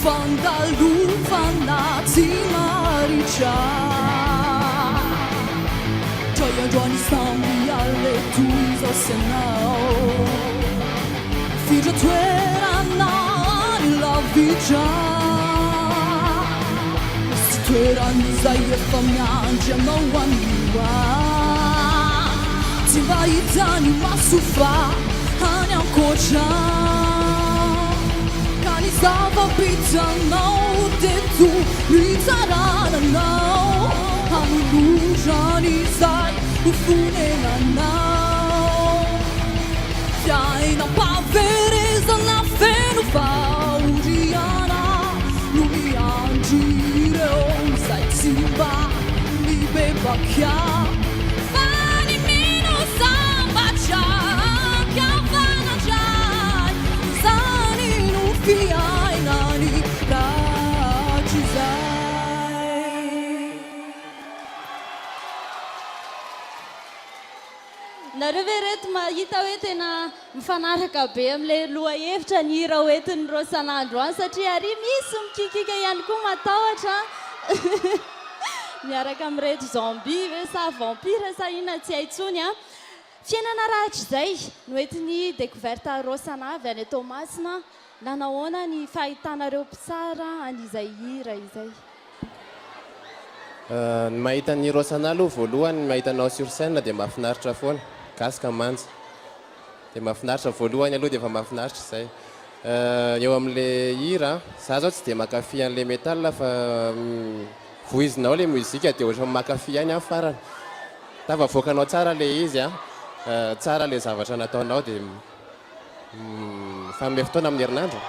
fandalufana tsy maritra Toy androany samy alle toizao sy anao Fidra toerana ny lavitra Sy toeran'izay efa miandry anao anioa Tsy mba hitany maso fa any ankoatra Ka ny zava-pitanao teto ritsarananao Hanoloran'izay ho fonenanao Fiainam-pahaverezana feno fahoriana No miandry ireo izay tsy mba mibebaka Fa ny mino sambatrakavanandray Izany no fiainany ratrizay Nareo ve reto mahita hoe tena mifanaraka be am'le loha hevitra ny hira hoentin'ny Rosanandro any satria ary misy mikikika ihany koa matahotra miaraka amin'reto zombie ve sa vampire sa inona tsy haintsony a fiainana rahatrizay no entin'ny découverte Rosana avy any Tomasina nanahoana ny fahitanareo mpitsara an'izay hira izay Ny mahita ny Rosana aloha voalohany mahitanao sur scène dia mahafinaritra foana gasika manja dia mahafinaritra voalohany aloha dia efa mahafinaritra izay eo amin'le hira za zao tsy dia makafy an'le métal fa voizinao le mozika dia ohatran'ny makafy ihany amin'ny farany tava voakanao tsara le izy a tsara le zavatra nataonao dia famefotoana amin'ny herinandro